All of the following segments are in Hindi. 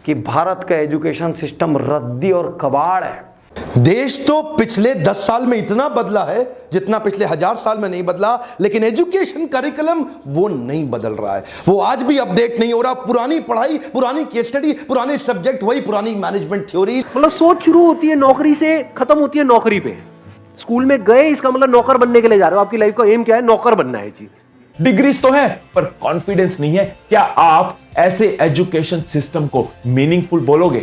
कि भारत का एजुकेशन सिस्टम रद्दी और कबाड़ है। देश तो पिछले 10 साल में इतना बदला है जितना पिछले 1000 साल में नहीं बदला, लेकिन एजुकेशन करिकुलम वो नहीं बदल रहा है, वो आज भी अपडेट नहीं हो रहा। पुरानी पढ़ाई, पुरानी केस स्टडी, पुराने सब्जेक्ट, वही पुरानी मैनेजमेंट थ्योरी। मतलब सोच शुरू होती है नौकरी से, खत्म होती है नौकरी पे। स्कूल में गए, इसका मतलब नौकर बनने के लिए जा रहे हो। आपकी लाइफ का एम क्या है? नौकर बनना है जी। डिग्रीज तो है पर कॉन्फिडेंस नहीं है। क्या आप ऐसे एजुकेशन सिस्टम को मीनिंगफुल बोलोगे?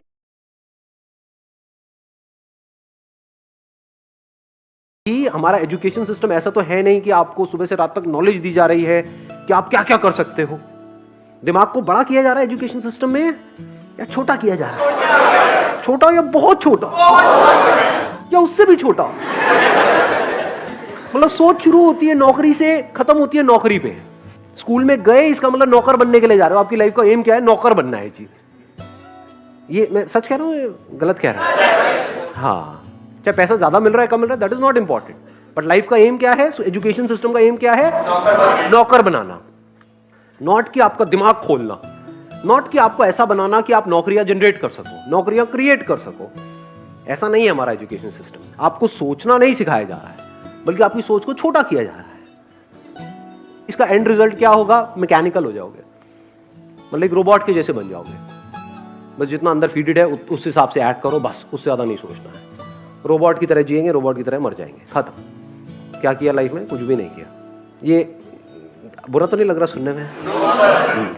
हमारा एजुकेशन सिस्टम ऐसा तो है नहीं कि आपको सुबह से रात तक नॉलेज दी जा रही है कि आप क्या क्या कर सकते हो। दिमाग को बड़ा किया जा रहा है एजुकेशन सिस्टम में या छोटा किया जा रहा है? छोटा या बहुत छोटा या उससे भी छोटा। मतलब सोच शुरू होती है नौकरी से, खत्म होती है नौकरी पे। स्कूल में गए, इसका मतलब नौकर बनने के लिए जा रहे हो। आपकी लाइफ का एम क्या है? नौकर बनना है जी। ये मैं सच कह रहा हूं, गलत कह रहा हूं? हाँ, चाहे पैसा ज्यादा मिल रहा है कम मिल रहा है, that is not important, but life का एम क्या है? एजुकेशन सिस्टम का एम क्या है? नौकर बनाना। नॉट कि आपका दिमाग खोलना, नॉट कि आपको ऐसा बनाना कि आप नौकरियां जनरेट कर सको, नौकरियां क्रिएट कर सको। ऐसा नहीं है हमारा एजुकेशन सिस्टम। आपको सोचना नहीं सिखाया जा रहा है, बल्कि आपकी सोच को छोटा किया जा रहा है। इसका एंड रिजल्ट क्या होगा? मैकेनिकल हो जाओगे, मतलब एक रोबोट के जैसे बन जाओगे। बस जितना अंदर फीडेड है उस हिसाब से ऐड करो, बस उससे ज्यादा नहीं सोचना है। रोबोट की तरह जिएंगे, रोबोट की तरह मर जाएंगे, खत्म। क्या किया लाइफ में? कुछ भी नहीं किया। ये बुरा तो नहीं लग रहा सुनने में?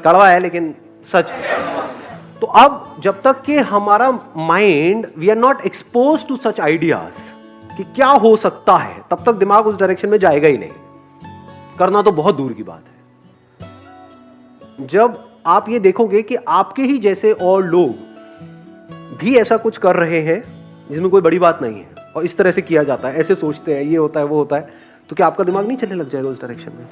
कड़वा है लेकिन सच। तो अब जब तक कि हमारा mind, we are not expose to such ideas कि क्या हो सकता है, तब तक दिमाग उस डायरेक्शन में जाएगा ही नहीं। करना तो बहुत दूर की बात है। जब आप ये देखोगे कि आपके ही जैसे और लोग भी ऐसा कुछ कर रहे हैं जिसमें कोई बड़ी बात नहीं है, और इस तरह से किया जाता है, ऐसे सोचते हैं, ये होता है वो होता है, तो क्या आपका दिमाग नहीं चलने लग जाएगा उस डायरेक्शन में?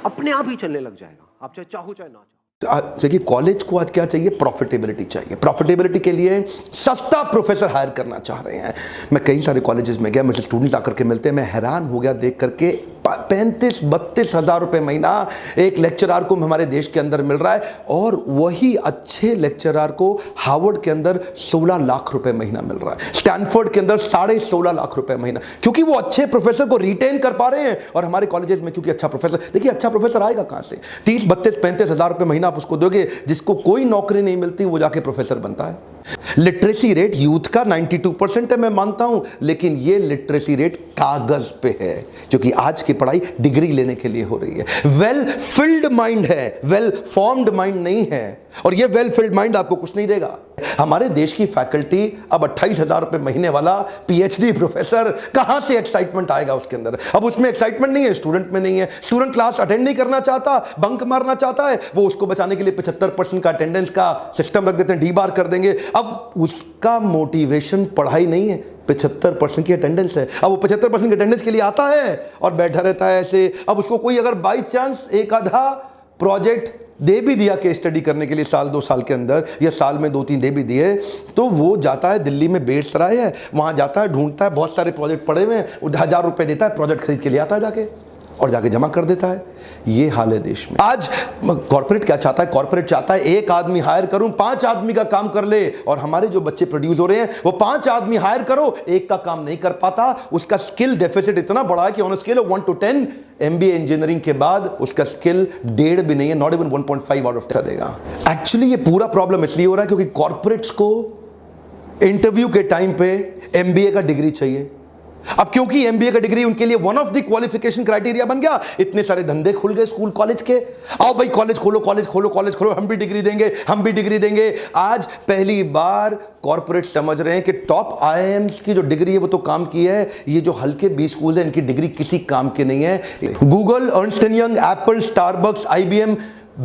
अपने आप ही चलने लग जाएगा, आप चाहे चाहो चाहे ना चाहो। देखिए, कॉलेज को आज क्या चाहिए? प्रॉफिटेबिलिटी चाहिए। प्रॉफिटेबिलिटी के लिए सस्ता प्रोफेसर हायर करना चाह रहे हैं। मैं कई सारे कॉलेजेस में गया, मुझे स्टूडेंट आकर के मिलते हैं, मैं हैरान हो गया देख करके। 35-32 हज़ार रुपये महीना एक लेक्चरर को हमारे देश के अंदर मिल रहा है, और वही अच्छे लेक्चरर को हार्वर्ड के अंदर 16 लाख रुपए महीना मिल रहा है, स्टैनफोर्ड के अंदर 16.5 लाख रुपए महीना, क्योंकि वो अच्छे प्रोफेसर को रिटेन कर पा रहे हैं। और हमारे कॉलेजेस में क्योंकि अच्छा प्रोफेसर, देखिए अच्छा प्रोफेसर आएगा कहां से? 30-32-35 हज़ार रुपये महीना आप उसको दोगे, जिसको कोई नौकरी नहीं मिलती, वो जाके प्रोफेसर बनता है। लिटरेसी रेट यूथ का 92% है, मैं मानता हूं, लेकिन ये लिटरेसी रेट कागज पे है, क्योंकि आज की पढ़ाई डिग्री लेने के लिए हो रही है। वेल फिल्ड माइंड है, वेल फॉर्म्ड माइंड नहीं है, और ये वेल फिल्ड माइंड आपको कुछ नहीं देगा। हमारे देश की फैकल्टी अब 28 हज़ार रुपये महीने वाला पीएचडी प्रोफेसर, कहां से एक्साइटमेंट आएगा उसके अंदर? अब उसमें एक्साइटमेंट नहीं है, स्टूडेंट में नहीं है। स्टूडेंट क्लास अटेंड नहीं करना चाहता, बंक मारना चाहता है, वो उसको बचाने के लिए 75% का अटेंडेंस का सिस्टम रख देते हैं, डीबार कर देंगे। अब उसका मोटिवेशन पढ़ाई नहीं है, 75% की अटेंडेंस है। अब वो 75% की अटेंडेंस के लिए आता है और बैठा रहता है ऐसे। अब उसको कोई अगर बाई चांस एक आधा प्रोजेक्ट दे भी दिया केस स्टडी करने के लिए साल 2 साल के अंदर, या साल में 2-3 दे भी दिए, तो वो जाता है दिल्ली में बेड़सराय है, वहाँ जाता है, ढूंढता है, बहुत सारे प्रोजेक्ट पड़े हुए हैं, 1000 रुपये देता है, प्रोजेक्ट खरीद के ले आता है जाके, और जाके जमा कर देता है। ये हाल है देश में। आज कॉर्पोरेट क्या चाहता है? कॉर्पोरेट चाहता है एक आदमी हायर करूं, 5 आदमी का काम कर ले। और हमारे जो बच्चे प्रोड्यूस हो रहे हैं, वो 5 आदमी हायर करो, एक का काम नहीं कर पाता। उसका स्किल डेफिसिट इतना बड़ा है कि on scale of 1 to 10 MBA engineering के बाद उसका स्किल 1.5 भी नहीं है, नॉट इवन 1.5 आउट ऑफ 10 देगा। एक्चुअली ये पूरा प्रॉब्लम इसलिए हो रहा है क्योंकि कॉर्पोरेट्स को इंटरव्यू के टाइम पे MBA का डिग्री चाहिए। अब क्योंकि MBA का डिग्री उनके लिए one of the qualification criteria बन गया, इतने सारे धंधे खुल गए स्कूल कॉलेज के। आओ भाई कॉलेज खोलो, कॉलेज खोलो, कॉलेज खोलो, हम भी डिग्री देंगे, हम भी डिग्री देंगे। आज पहली बार कॉर्पोरेट समझ रहे हैं कि टॉप IIMs की जो डिग्री है वो तो काम की है, ये जो हल्के 20 स्कूल है इनकी डिग्री किसी काम के नहीं है। Google, Ernst and young, Apple, Starbucks, IBM,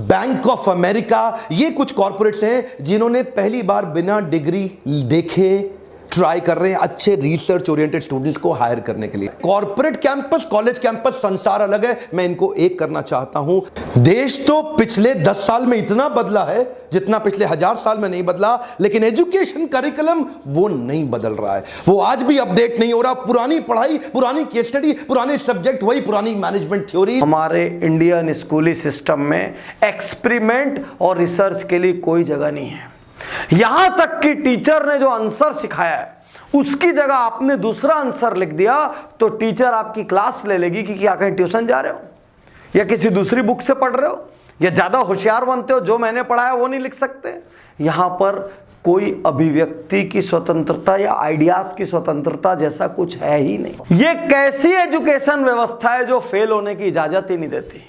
bank of America, ये कुछ कॉर्पोरेट्स हैं जिन्होंने पहली बार बिना डिग्री देखे ट्राई कर रहे हैं अच्छे रिसर्च ओरिएंटेड स्टूडेंट्स को हायर करने के लिए। कॉर्पोरेट कैंपस, कॉलेज कैंपस, संसार अलग है। मैं इनको एक करना चाहता हूं। देश तो पिछले 10 साल में इतना बदला है जितना पिछले 1000 साल में नहीं बदला, लेकिन एजुकेशन करिकुलम वो नहीं बदल रहा है, वो आज भी अपडेट नहीं हो रहा। पुरानी पढ़ाई, पुरानी केस स्टडी, पुराने सब्जेक्ट, वही पुरानी मैनेजमेंट थ्योरी। हमारे इंडियन स्कूली सिस्टम में एक्सपेरिमेंट और रिसर्च के लिए कोई जगह नहीं है। यहां तक कि टीचर ने जो आंसर सिखाया है उसकी जगह आपने दूसरा आंसर लिख दिया तो टीचर आपकी क्लास ले लेगी कि क्या कहीं ट्यूशन जा रहे हो या किसी दूसरी बुक से पढ़ रहे हो या ज्यादा होशियार बनते हो, जो मैंने पढ़ा है वो नहीं लिख सकते। यहां पर कोई अभिव्यक्ति की स्वतंत्रता या आइडियाज की स्वतंत्रता जैसा कुछ है ही नहीं। ये कैसी एजुकेशन व्यवस्था है जो फेल होने की इजाजत ही नहीं देती,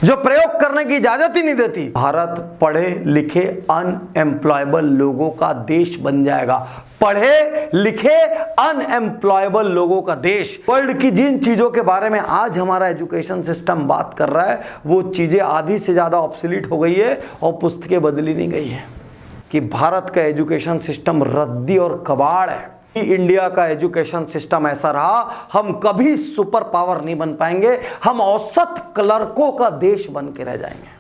जो प्रयोग करने की इजाजत ही नहीं देती। भारत पढ़े लिखे अनएम्प्लॉयबल लोगों का देश बन जाएगा, पढ़े लिखे अनएम्प्लॉयबल लोगों का देश। वर्ल्ड की जिन चीजों के बारे में आज हमारा एजुकेशन सिस्टम बात कर रहा है वो चीजें आधी से ज्यादा ऑब्सोलीट हो गई है और पुस्तकें बदली नहीं गई है कि भारत का एजुकेशन सिस्टम रद्दी और कबाड़ है। इंडिया का एजुकेशन सिस्टम ऐसा रहा, हम कभी सुपर पावर नहीं बन पाएंगे, हम औसत क्लर्कों का देश बन के रह जाएंगे।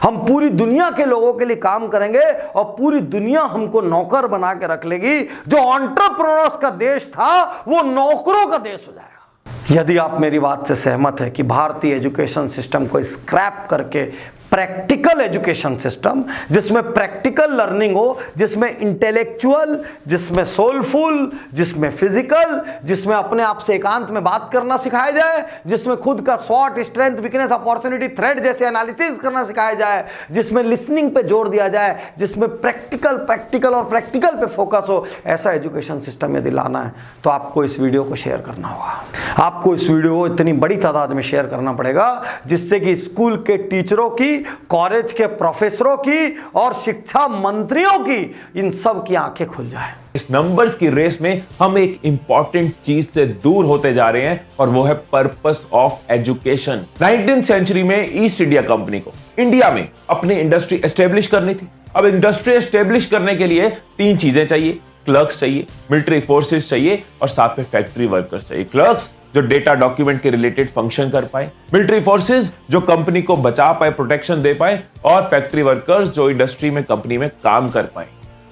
हम पूरी दुनिया के लोगों के लिए काम करेंगे और पूरी दुनिया हमको नौकर बना के रख लेगी। जो एंटरप्रेन्योर्स का देश था वो नौकरों का देश हो जाएगा। यदि आप मेरी बात से सहमत है कि भारतीय एजुकेशन सिस्टम को स्क्रैप करके प्रैक्टिकल एजुकेशन सिस्टम, जिसमें प्रैक्टिकल लर्निंग हो, जिसमें इंटेलेक्चुअल, जिसमें सोलफुल, जिसमें फिजिकल, जिसमें अपने आप से एकांत में बात करना सिखाया जाए, जिसमें खुद का स्वॉट, स्ट्रेंथ, वीकनेस, अपॉर्चुनिटी, थ्रेट जैसे एनालिसिस करना सिखाया जाए, जिसमें लिसनिंग पे जोर दिया जाए, जिसमें प्रैक्टिकल और प्रैक्टिकल पे फोकस हो, ऐसा एजुकेशन सिस्टम यदि लाना है तो आपको इस वीडियो को शेयर करना होगा। आपको इस वीडियो को इतनी बड़ी तादाद में शेयर करना पड़ेगा जिससे कि स्कूल के टीचरों की, कॉलेज के प्रोफेसरों की और शिक्षा मंत्रियों की, इन सब की आंखें खुल जाए। इस नंबर्स की रेस में हम एक इंपॉर्टेंट चीज से दूर होते जा रहे हैं और वो है purpose of education. 19th century में ईस्ट इंडिया कंपनी को इंडिया में अपनी इंडस्ट्री एस्टेब्लिश करनी थी। अब इंडस्ट्री एस्टेब्लिश करने के लिए 3 चीजें चाहिए, क्लर्क्स चाहिए, मिलिट्री फोर्सेस चाहिए और साथ में फैक्ट्री वर्कर्स चाहिए। क्लर्क्स जो डेटा डॉक्यूमेंट के रिलेटेड फंक्शन कर पाए, मिलिट्री फोर्सेस जो कंपनी को बचा पाए, प्रोटेक्शन दे पाए, और फैक्ट्री वर्कर्स जो इंडस्ट्री में, कंपनी में काम कर पाए।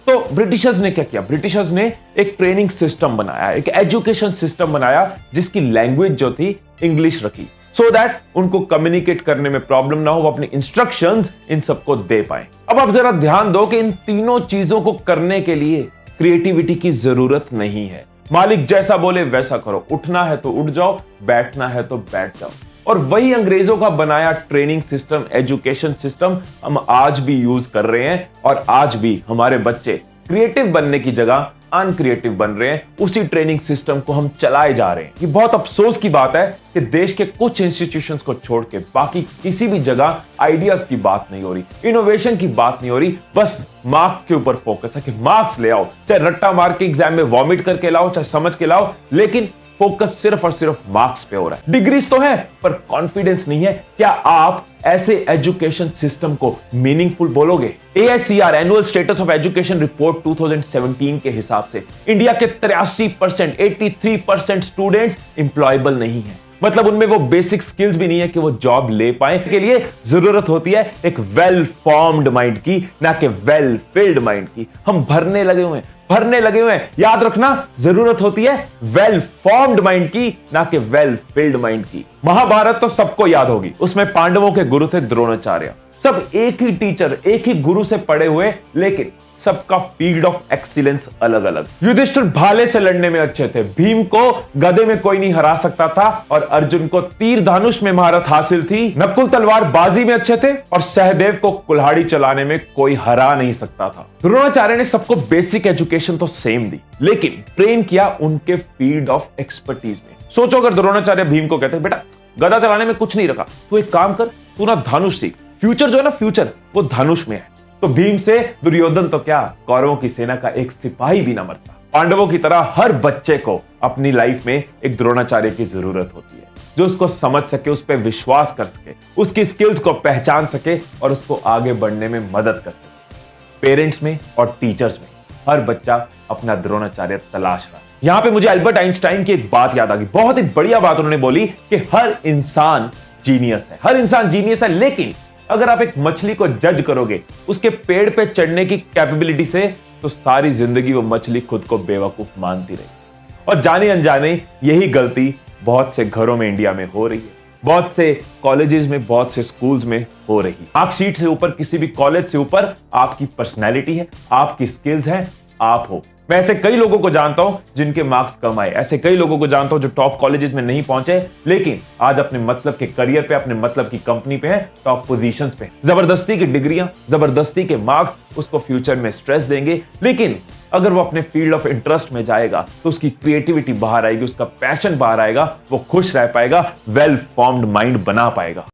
तो ब्रिटिशर्स ने क्या किया? ब्रिटिशर्स ने एक ट्रेनिंग सिस्टम बनाया, एक एजुकेशन सिस्टम बनाया जिसकी लैंग्वेज जो थी इंग्लिश रखी, सो दैट उनको कम्युनिकेट करने में प्रॉब्लम ना हो, वो अपनी इंस्ट्रक्शंस इन सबको दे पाए। अब आप जरा ध्यान दो कि इन तीनों चीजों को करने के लिए क्रिएटिविटी की जरूरत नहीं है। मालिक जैसा बोले वैसा करो, उठना है तो उठ जाओ, बैठना है तो बैठ जाओ। और वही अंग्रेजों का बनाया ट्रेनिंग सिस्टम, एजुकेशन सिस्टम हम आज भी यूज कर रहे हैं और आज भी हमारे बच्चे क्रिएटिव बनने की जगह अनक्रिएटिव बन रहे हैं। उसी ट्रेनिंग सिस्टम को हम चलाए जा रहे हैं। ये बहुत अफसोस की बात है कि देश के कुछ इंस्टीट्यूशंस को छोड़ के बाकी किसी भी जगह आइडियाज की बात नहीं हो रही, इनोवेशन की बात नहीं हो रही, बस मार्क्स के ऊपर फोकस है कि मार्क्स ले आओ, चाहे रट्टा मार के एग्जाम में वॉमिट करके लाओ, चाहे समझ के लाओ, लेकिन फोकस सिर्फ और सिर्फ मार्क्स पे हो रहा है। डिग्रीज तो है पर कॉन्फिडेंस नहीं है। क्या आप ऐसे एजुकेशन सिस्टम को मीनिंगफुल बोलोगे? AICR annual status of education report 2017 के हिसाब से इंडिया के 83%, 83% स्टूडेंट्स एम्प्लॉयबल नहीं है। मतलब उनमें वो बेसिक स्किल्स भी नहीं है कि वो जॉब ले पाए। के लिए जरूरत होती है एक वेल फॉर्म्ड माइंड की, ना कि वेल फिल्ड माइंड की। हम भरने लगे हुए हैं। याद रखना, जरूरत होती है वेल फॉर्म्ड माइंड की, ना कि वेल फिल्ड माइंड की। महाभारत तो सबको याद होगी, उसमें पांडवों के गुरु थे द्रोणाचार्य। सब एक ही टीचर, एक ही गुरु से पढ़े हुए, लेकिन सबका फील्ड ऑफ एक्सीलेंस अलग अलग। युधिष्ठिर भाले से लड़ने में अच्छे थे, भीम को गदे में कोई नहीं हरा सकता था और अर्जुन को तीर धनुष में महारत हासिल थी। नकुल तलवार बाजी में अच्छे थे और सहदेव को कुल्हाड़ी चलाने में कोई हरा नहीं सकता था। द्रोणाचार्य ने सबको बेसिक एजुकेशन तो सेम दी, लेकिन ट्रेन किया उनके फील्ड ऑफ एक्सपर्टीज में। सोचो अगर द्रोणाचार्य भीम को कहते बेटा गदा चलाने में कुछ नहीं रखा, तू एक काम कर, तू ना धनुष सीख, फ्यूचर जो है ना, फ्यूचर वो धनुष में है, तो भीम से दुर्योधन तो क्या, कौरवों की सेना का एक सिपाही भी ना मरता। पांडवों की तरह हर बच्चे को अपनी लाइफ में एक द्रोणाचार्य की जरूरत होती है, जो उसको समझ सके, उस पर विश्वास कर सके, उसकी स्किल्स को पहचान सके और उसको आगे बढ़ने में मदद कर सके। पेरेंट्स में और टीचर्स में हर बच्चा अपना द्रोणाचार्य तलाश रहा। यहां पे मुझे अल्बर्ट आइंस्टाइन की एक बात याद आ गई, बहुत ही बढ़िया बात उन्होंने बोली कि हर इंसान जीनियस है, हर इंसान जीनियस है, लेकिन अगर आप एक मछली को जज करोगे उसके पेड़ पे चढ़ने की कैपेबिलिटी से, तो सारी जिंदगी वो मछली खुद को बेवकूफ मानती रही। और जाने अनजाने यही गलती बहुत से घरों में इंडिया में हो रही है। बहुत से कॉलेजेस में, बहुत से स्कूल्स में हो रही। मार्कशीट से ऊपर, किसी भी कॉलेज से ऊपर आपकी पर्सनैलिटी है, आपकी स्किल्स हैं, आप हो। मैं ऐसे कई लोगों को जानता हूं जिनके मार्क्स कम आए, ऐसे कई लोगों को जानता हूं जो टॉप कॉलेजेस में नहीं पहुंचे, लेकिन आज अपने मतलब के करियर पे, अपने मतलब की कंपनी पे हैं, टॉप पोजीशंस पे। जबरदस्ती की डिग्रियां, जबरदस्ती के मार्क्स उसको फ्यूचर में स्ट्रेस देंगे, लेकिन अगर वो अपने फील्ड ऑफ इंटरेस्ट में जाएगा तो उसकी क्रिएटिविटी बाहर आएगी, उसका पैशन बाहर आएगा, वो खुश रह पाएगा, वेल फॉर्म्ड माइंड बना पाएगा।